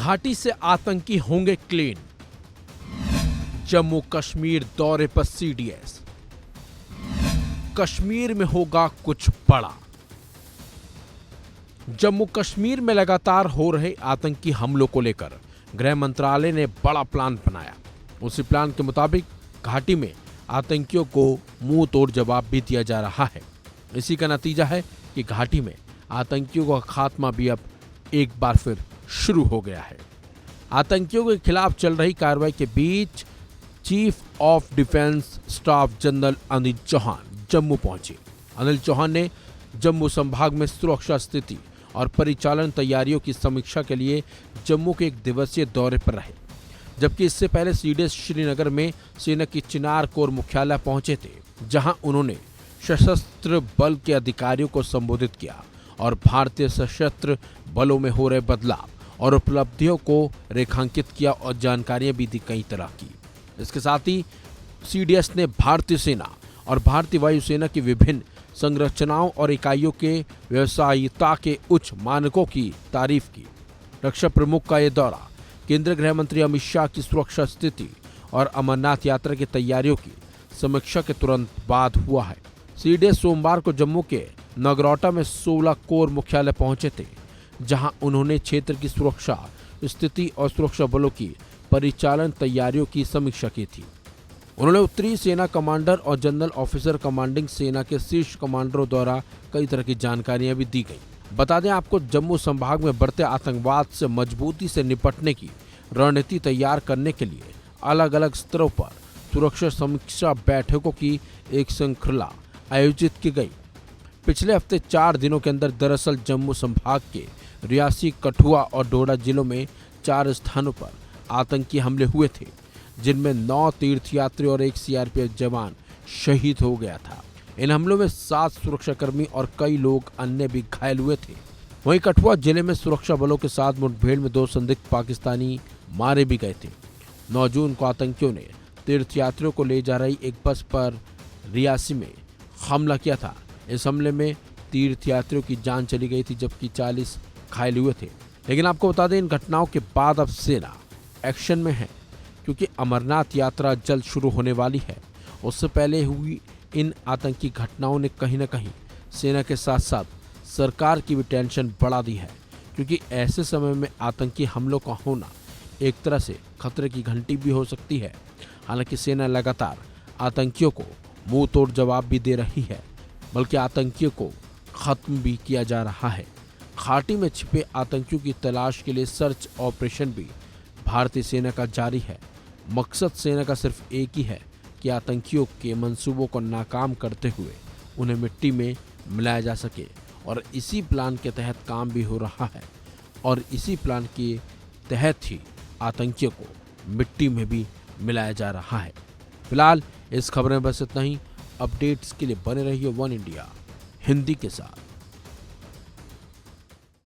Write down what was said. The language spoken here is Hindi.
घाटी से आतंकी होंगे क्लीन। जम्मू कश्मीर दौरे पर सीडीएस। कश्मीर में होगा कुछ बड़ा। जम्मू कश्मीर में लगातार हो रहे आतंकी हमलों को लेकर गृह मंत्रालय ने बड़ा प्लान बनाया। उसी प्लान के मुताबिक घाटी में आतंकियों को मुंह तोड़ जवाब भी दिया जा रहा है। इसी का नतीजा है कि घाटी में आतंकियों का खात्मा भी अब एक बार फिर शुरू हो गया है। आतंकियों के खिलाफ चल रही कार्रवाई के बीच chief of defence staff general Anil Chauhan Jammu पहुंचे। अनिल चौहान ने जम्मू संभाग में सुरक्षा स्थिति और परिचालन तैयारियों की समीक्षा के लिए जम्मू के एक दिवसीय दौरे पर रहे, जबकि इससे पहले सीडीएस श्रीनगर में सेना की चिनार कोर मुख्यालय पहुंचे थे, जहां उन्होंने सशस्त्र बल के अधिकारियों को संबोधित किया और भारतीय सशस्त्र बलों में हो रहे बदलाव और उपलब्धियों को रेखांकित किया और जानकारियां भी दी कई तरह की। इसके साथ ही सीडीएस ने भारतीय सेना और भारतीय वायुसेना की विभिन्न संरचनाओं और इकाइयों के व्यवसायिकता के उच्च मानकों की तारीफ की। रक्षा प्रमुख का यह दौरा केंद्रीय गृह मंत्री अमित शाह की सुरक्षा स्थिति और अमरनाथ यात्रा की तैयारियों की समीक्षा के तुरंत बाद हुआ है। सीडीएस सोमवार को जम्मू के नगरोटा में 16 कोर मुख्यालय पहुंचे थे, जहां उन्होंने क्षेत्र की सुरक्षा स्थिति और सुरक्षा बलों की परिचालन तैयारियों की समीक्षा की थी। उन्होंने उत्तरी सेना कमांडर और जनरल ऑफिसर कमांडिंग सेना के शीर्ष कमांडरों द्वारा कई तरह की जानकारियां भी दी गई। बता दें आपको, जम्मू संभाग में बढ़ते आतंकवाद से मजबूती से निपटने की रणनीति तैयार करने के लिए अलग अलग स्तरों पर सुरक्षा समीक्षा बैठकों की एक श्रृंखला आयोजित की गई। पिछले हफ्ते 4 दिनों के अंदर दरअसल जम्मू संभाग के रियासी, कठुआ और डोडा जिलों में 4 स्थानों पर आतंकी हमले हुए थे, जिनमें 9 तीर्थयात्री और 1 सीआरपीएफ जवान शहीद हो गया था। इन हमलों में 7 सुरक्षाकर्मी और कई लोग अन्य भी घायल हुए थे। वहीं कठुआ जिले में सुरक्षा बलों के साथ मुठभेड़ में 2 संदिग्ध पाकिस्तानी मारे भी गए थे। 9 जून को आतंकियों ने तीर्थयात्रियों को ले जा रही एक बस पर रियासी में हमला किया था। इस हमले में तीर्थयात्रियों की जान चली गई थी, जबकि 40 घायल हुए थे। लेकिन आपको बता दें, इन घटनाओं के बाद अब सेना एक्शन में है, क्योंकि अमरनाथ यात्रा जल्द शुरू होने वाली है। उससे पहले हुई इन आतंकी घटनाओं ने कहीं न कहीं सेना के साथ साथ सरकार की भी टेंशन बढ़ा दी है, क्योंकि ऐसे समय में आतंकी हमलों का होना एक तरह से खतरे की घंटी भी हो सकती है। हालांकि सेना लगातार आतंकियों को मुंह तोड़ जवाब भी दे रही है, बल्कि आतंकियों को खत्म भी किया जा रहा है। घाटी में छिपे आतंकियों की तलाश के लिए सर्च ऑपरेशन भी भारतीय सेना का जारी है। मकसद सेना का सिर्फ एक ही है कि आतंकियों के मंसूबों को नाकाम करते हुए उन्हें मिट्टी में मिलाया जा सके, और इसी प्लान के तहत काम भी हो रहा है। और इसी प्लान के तहत ही आतंकियों को मिट्टी में भी मिलाया जा रहा है। फिलहाल इस खबर में बस इतना ही। अपडेट्स के लिए बने रहिए वन इंडिया हिंदी के साथ।